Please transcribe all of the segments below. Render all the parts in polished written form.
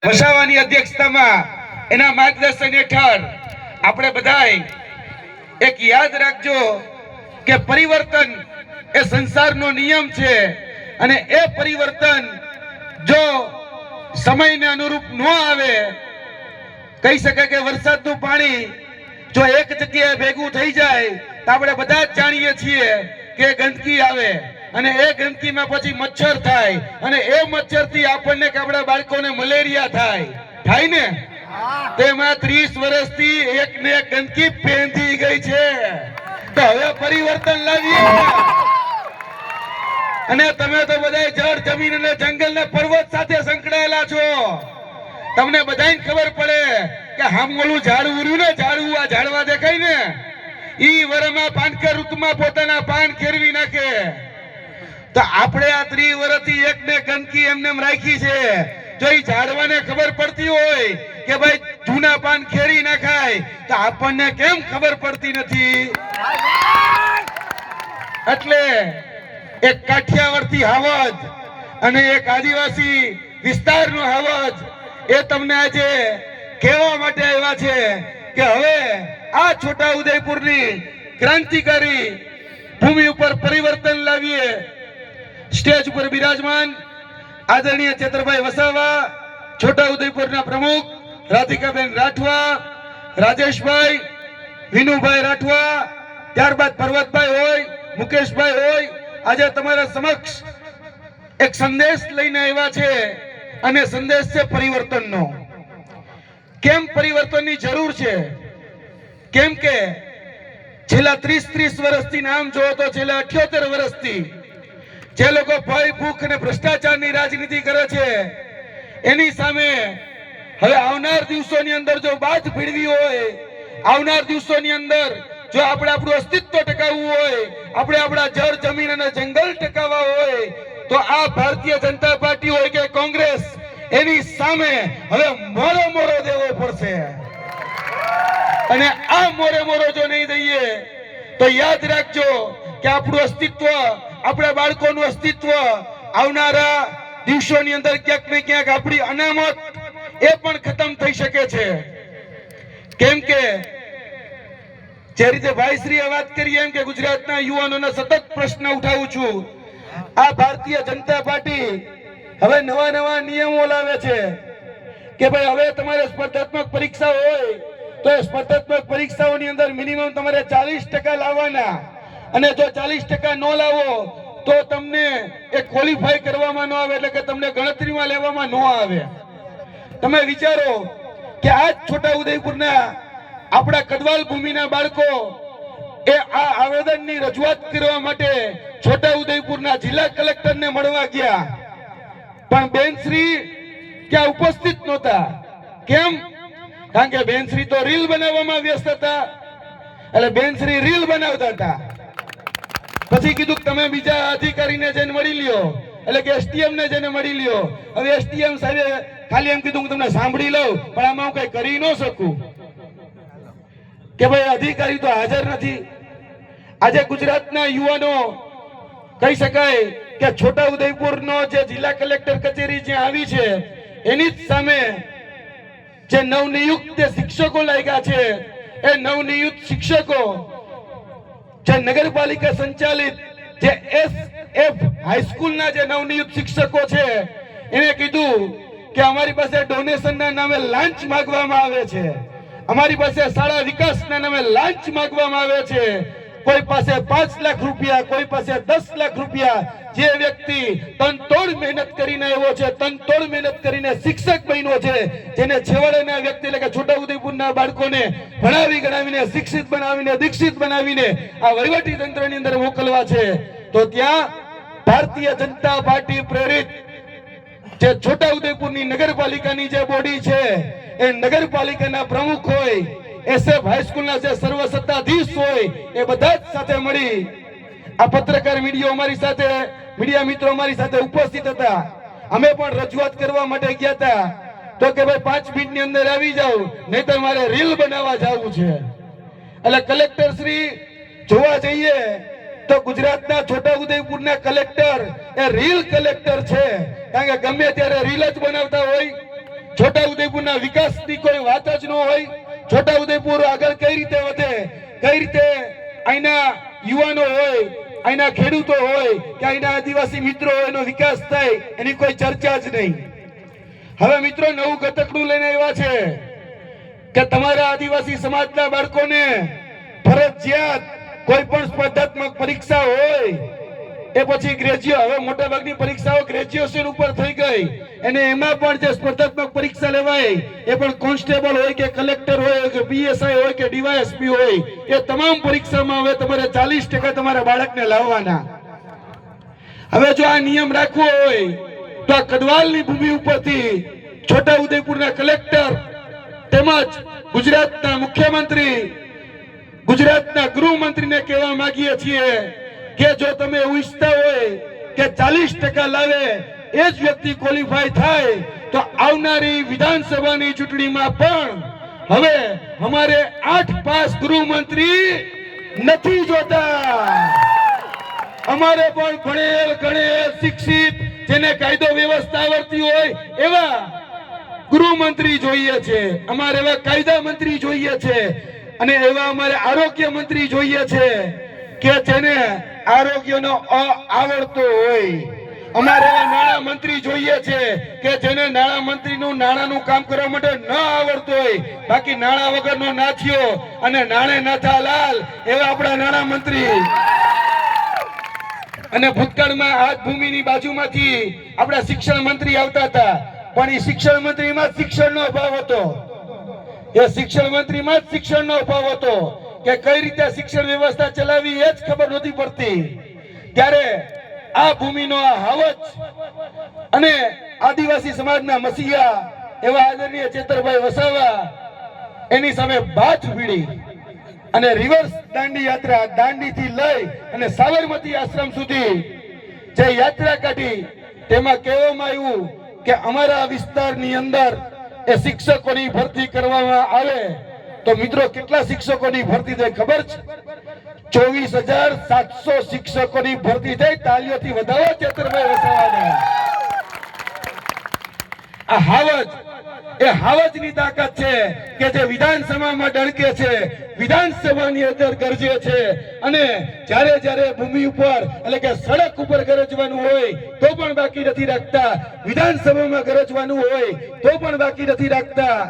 વસાવાની અધ્યક્ષતામાં એના માર્ગદર્શન હેઠળ આપણે બધાય એક યાદ રાખજો કે પરિવર્તન એ સંસારનો નિયમ છે અને એ પરિવર્તન જો સમયને અનુરૂપ ન આવે, કહી શકાય કે વરસાદનું પાણી જો એક જગ્યાએ ભેગું થઈ જાય તો આપણે બધા જ જાણીએ છીએ કે ગંદકી આવે અને એ ગંદકીમાં પછી મચ્છર થાય અને એ મચ્છરથી આપણને કે આપણા બાળકોને મલેરિયા થાય ને. તેમાં 30 વર્ષથી એક ને એક ગંદકી પેંધી ગઈ છે. તો હવે પરિવર્તન લાવીએ અને તમે તો બધા જળ જમીન અને જંગલ ને પર્વત સાથે સંકળાયેલા છો. તમને બધાને ખબર પડે કે હામ ઓલું ઝાડવું રહ્યું ને, ઝાડવું આ ઝાડવા દેખાય ને, ઈ વરમાં પાનકર ઋતુમાં પોતાના પાન ખેરવી નાખે. તો આપણે આ 30 વર્ષથી એક ને ગંદકી એમને રાખી છે. જો ઈ ઝાડવાને ખબર પડતી હોય કે ભાઈ જૂના પાન ખેરી નાખાય તો આપણને કેમ ખબર પડતી નથી? એટલે એક કાઠિયાવાડથી હાવજ અને એક આદિવાસી વિસ્તારનો હાવજ એ તમને આજે કહેવા માટે આવ્યા છે કે હવે આ છોટા ઉદયપુરની ક્રાંતિકારી ભૂમિ ઉપર પરિવર્તન લાવીએ. સ્ટેજ ઉપર બિરાજમાન આદરણીય ચેતરભાઈ વસાવા, છોટા ઉદયપુરના પ્રમુખ રાધિકાબેન રાઠવા, રાજેશભાઈ, વિનુભાઈ રાઠવા, ત્યારબાદ પર્વતભાઈ હોય, મુકેશભાઈ હોય, આજે તમારા સમક્ષ એક સંદેશ લઈને આવ્યા છે અને સંદેશ છે પરિવર્તનનો. કેમ પરિવર્તનની જરૂર છે? કેમ કે છેલ્લા 30 વર્ષથી નામ જોવો તો છેલ્લા 78 વર્ષથી જે લોકો ભય, ભૂખ અને ભ્રષ્ટાચારની રાજનીતિ કરે છે એની સામે હવે આવનાર દિવસોની અંદર જો બાથ ભીડવી હોય, આવનાર દિવસોની અંદર જો આપણે આપણું અસ્તિત્વ ટકાવવું હોય, આપણે આપણા જળ જમીન અને જંગલ ટકાવવા હોય તો આ ભારતીય જનતા પાર્ટી હોય કે કોંગ્રેસ એની સામે હવે મોરો દેવો પડશે. અને આ મોરો જો નહીં દઈએ તો યાદ રાખજો કે આપણું અસ્તિત્વ, આપણા બાળકોનું અસ્તિત્વ આવનારા દિવસોની અંદર ક્યાંક ને ક્યાંક આપણી અનામત એ પણ ખતમ થઈ શકે છે. કેમ કે જે રીતે ભાઈશ્રીએ વાત કરી એમ કે ગુજરાતના યુવાનોના સતત પ્રશ્ન ઉઠાવું છું. આ ભારતીય જનતા પાર્ટી હવે નવા નિયમો લાવે છે કે ભાઈ હવે તમારે સ્પર્ધાત્મક પરીક્ષા હોય તો સ્પર્ધાત્મક પરીક્ષાઓની અંદર મિનિમમ તમારે 40% લાવવાના અને જો 40% ન લાવો તો તમને એ ક્વોલિફાય કરવામાં ન આવે, એટલે કે તમને ગણતરીમાં લેવામાં ન આવે. તમે વિચારો કે આ છોટા ઉદયપુરના આપણા કદવાલ ભૂમિના બાળકો એ આ આવેદનની રજૂઆત કરવા માટે છોટા ઉદયપુરના જિલ્લા કલેક્ટરને મળવા ગયા, પણ બેનશ્રી ત્યાં ઉપસ્થિત નહોતા. કેમ? કારણ કે બેનશ્રી તો રીલ બનાવવામાં વ્યસ્ત હતા. એટલે બેનશ્રી રીલ બનાવતા હતા. પછી કીધું તમે બીજા અધિકારીને જઈને મળી લ્યો, એટલે કે એસટીએમ ને જઈને મળી લ્યો. હવે એસટીએમ સાહેબે ખાલી એમ કીધું હું તમને સાંભળી લઉં પણ આમાં હું કઈ કરી ન શકું કે ભાઈ અધિકારી તો હાજર નથી. આજે ગુજરાતના યુવાનો કહી શકાય કે છોટા ઉદયપુરનો જે જિલ્લા કલેક્ટર કચેરી જ્યાં આવી છે એની જ સામે જે નવનિયુક્ત શિક્ષકો લાગ્યા છે એ નવનિયુક્ત શિક્ષકો જે નગરપાલિકા સંચાલિત જે SF હાઈસ્કૂલના જે નવનિયુક્ત શિક્ષકો છે એને કીધું કે અમારી પાસે ડોનેશનના નામે લાંચ માંગવામાં આવે છે, અમારી પાસે શાળા વિકાસના નામે લાંચ માંગવામાં આવે છે. કોઈ પાસે 5 લાખ રૂપિયા, કોઈ પાસે 10 લાખ રૂપિયા. જે વ્યક્તિ તનતોડ મહેનત કરીને આવ્યો છે, તનતોડ મહેનત કરીને શિક્ષક બન્યો છે, જેને છેવાડાના વ્યક્તિ એટલે કે છોટા ઉદયપુરના બાળકોને ભણાવી ગણાવીને શિક્ષિત બનાવીને દીક્ષિત બનાવીને આ વહીવટી તંત્રની અંદર મોકલવા છે, તો ત્યાં ભારતીય જનતા પાર્ટી પ્રેરિત જે છોટા ઉદયપુરની નગરપાલિકાની જે બોડી છે એ નગરપાલિકાના પ્રમુખ હોય, SF હાઈસ્કૂલના જે સર્વસત્તાધીશ હોય એ બધા જ સાથે મળી આ પત્રકાર મીડિયા મિત્રો અમારી સાથે ઉપસ્થિત હતા. અમે પણ રજૂઆત કરવા માટે ગયા હતા તો કે ભાઈ 5 મિનિટની અંદર આવી જાવ, નહીતર મારે રીલ બનાવવા જવું છે. એટલે કલેક્ટર શ્રી જોવા જઈએ તો ગુજરાતના છોટા ઉદયપુરના કલેક્ટર એ રીલ કલેક્ટર છે. કારણ કે ગમે ત્યારે રીલ જ બનાવતા હોય છોટાઉદેપુરના વિકાસની કોઈ વાત જ ન હોય, છોટાઉદેપુર આગળ કઈ રીતે વધે, કઈ રીતે અહીંના યુવાનો હોય, અહીંના ખેડૂતો હોય કે અહીંના આદિવાસી મિત્રો હોય એનો વિકાસ થાય, એની કોઈ ચર્ચા જ નહીં. હવે મિત્રો નવું ઘટકડું લઈને આવ્યા છે કે તમારા આદિવાસી સમાજના બાળકોને ફરજિયાત કોઈ પણ સ્પર્ધાત્મક પરીક્ષા હોય એ પછી હવે મોટાભાગની પરીક્ષાઓ ગ્રેજ્યુએશન ઉપર થઈ ગઈ, અને એમાં પણ જે સ્પર્ધાત્મક પરીક્ષા લેવાય એ પણ કોન્સ્ટેબલ હોય કે કલેક્ટર હોય કે પીએસઆઈ હોય કે ડીવાયએસપી હોય, એ તમામ પરીક્ષામાં હવે તમારે 40% તમારા બાળકને લાવવાના. હવે જો આ નિયમ રાખવો હોય તો આ કદવાલની ભૂમિ ઉપરથી છોટાઉદેપુરના કલેક્ટર તેમજ ગુજરાતના મુખ્યમંત્રી, ગુજરાતના ગૃહમંત્રીને કહેવા માંગીએ છીએ કે જો તમે એવું ઈચ્છતા હોય કે 40% લાવે એ જ વ્યક્તિ ક્વોલિફાય થાય તો આવનારી વિધાનસભાની ચૂંટણીમાં પણ હવે અમારે 8 પાસ ગૃહમંત્રી નથી જોતા. અમારે પણ ભણેલ ગણેલ શિક્ષિત જેને કાયદો વ્યવસ્થા આવડતી હોય એવા ગૃહમંત્રી જોઈએ છે, અમારે એવા કાયદા મંત્રી જોઈએ છે, અને એવા અમારે આરોગ્ય મંત્રી જોઈએ છે કે જેને આરોગ્યનો આવડતો હોય. અમારે એવા નાણાં મંત્રી જોઈએ છે કે જેને નાણાં મંત્રીનું નાણાંનું કામ કરવા માટે ન આવડતું હોય, બાકી નાણાં વગરનો નાથિયો અને નાણે નાથા લાલ એવા આપણા નાણાં મંત્રી. અને ભૂતકાળમાં આ ભૂમિની બાજુમાંથી આપણા શિક્ષણ મંત્રી આવતા હતા, પણ એ શિક્ષણ મંત્રીમાં જ શિક્ષણનો અભાવ હતો. એ શિક્ષણ મંત્રીમાં જ શિક્ષણનો અભાવ હતો કે કઈ રીતે શિક્ષણ વ્યવસ્થા ચલાવી એ જ ખબર નહોતી પડતી. ત્યારે આ ભૂમિનો આ હાવજ અને આદિવાસી સમાજના મસીહા એવા આદરણીય ચેતરભાઈ વસાવા એની સામે બાથ ભીડી અને રિવર્સ દાંડી યાત્રા, દાંડીથી લઈ અને સાબરમતી આશ્રમ સુધી જે યાત્રા કાઢી, તેમાં કહેવામાં આવ્યું કે અમારા વિસ્તારની અંદર એ શિક્ષકોની ભરતી કરવામાં આવે. તો મિત્રો કેટલા શિક્ષકોની ભરતી થઈ ખબર છે? 24,700 શિક્ષકોની ભરતી થઈ. તાળીઓથી વધાવો ચેતરભાઈ વસાવાને. આ હાવજ એ હાવજની તાકાત છે કે જે વિધાનસભામાં ડણકે છે, વિધાનસભાની અંદર ગરજે છે, અને જ્યારે જ્યારે ભૂમિ ઉપર એટલે કે સડક ઉપર ગરજવાનું હોય તો પણ બાકી નથી રાખતા, વિધાનસભામાં ગરજવાનું હોય તો પણ બાકી નથી રાખતા.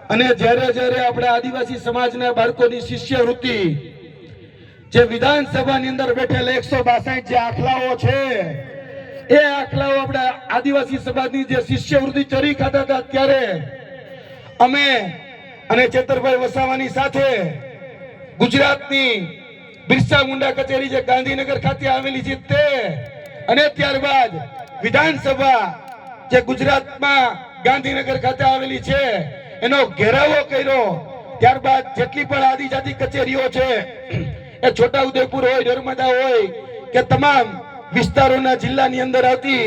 અને જ્યારે જ્યારે આપણા આદિવાસી સમાજના બાળકોની શિષ્યવૃત્તિ જે વિધાનસભાની અંદર બેઠેલા 162 જે આખલાઓ છે, એ આખલાઓ આપણા આદિવાસી સમાજની જે શિષ્યવૃત્તિ ચરી ખાતા હતા, ત્યારે અમે અને ચેતરભાઈ વસાવાની સાથે ગુજરાતની બિરસા મુંડા કચેરી જે ગાંધીનગર ખાતે આવેલી છે તે, અને ત્યારબાદ વિધાનસભા જે ગુજરાતમાં ગાંધીનગર ખાતે આવેલી છે એનો ઘેરાવો કર્યો. ત્યારબાદ જેટલી પણ આદિજાતિ કચેરીઓ છે, એ છોટાઉદેપુર હોય, નર્મદા હોય કે તમામ વિસ્તારોના જિલ્લાની અંદર આવતી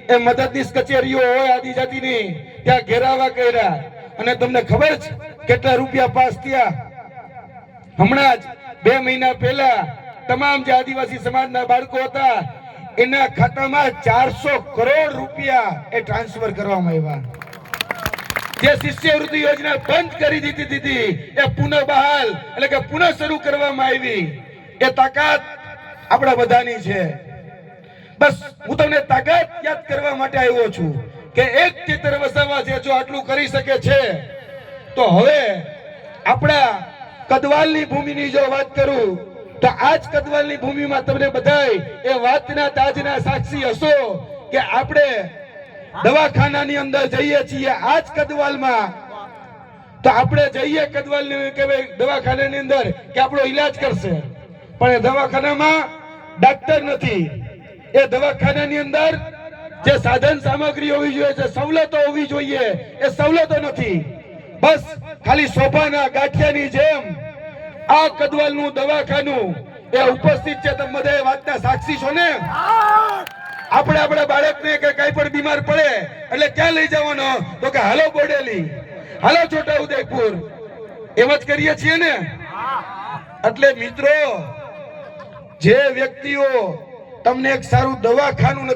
એ મદદનીશ કચેરીઓ હોય આદિજાતિની, ત્યાં ઘેરાવા કર્યા. અને તમને ખબર છે કેટલા રૂપિયા પાસ થયા? હમણાં જ 2 મહિના પહેલા તમામ જે આદિવાસી સમાજના બાળકો હતા એના ખાતામાં 400 કરોડ રૂપિયા એ ટ્રાન્સફર કરવામાં આવ્યા. જે શિષ્યવૃત્તિ યોજના બંધ કરી દીધી હતી એ પુનઃ બહાલ એટલે કે પુનઃ શરૂ કરવામાં આવી. એ તાકાત આપણા બધાની છે. બસ હું તમને તાકાત યાદ કરવા માટે આવ્યો છું કે એક ચેતર વસાવા છે, જો આટલું કરી શકે છે તો હવે આપણા કદવાલની ભૂમિની જો વાત કરું તો આજ કદવાલની ભૂમિમાં તમને બધાય એ વાતના તાજના સાક્ષી હશો કે આપણે દવાખાનાની અંદર જઈએ છીએ આજ કદવાલમાં, તો આપણે જઈએ કદવાલની કે દવાખાનાની અંદર કે આપણો ઈલાજ કરશે, પણ એ દવાખાનામાં ડાક્ટર નથી. એ દવાખાનાની અંદર જે સાધન સામગ્રી હોવી જોઈએ, જે સવલતો હોવી જોઈએ, એ સવલતો નથી. બસ ખાલી શોભાના ગાંઠિયાની જેમ આ કદવાલનું દવાખાનું એ ઉપસ્થિત છે. તમે બધા વાતના સાક્ષી છો ને? આપણે આપણા બાળકને કે કઈ પણ બીમાર પડે એટલે ક્યાં લઈ જવાનો? તો કે હાલો બોડેલી, હાલો છોટાઉદેપુર, એમ જ કરીએ છીએ ને. એટલે મિત્રો, જે વ્યક્તિઓ તમને એક સારું દવાખાનું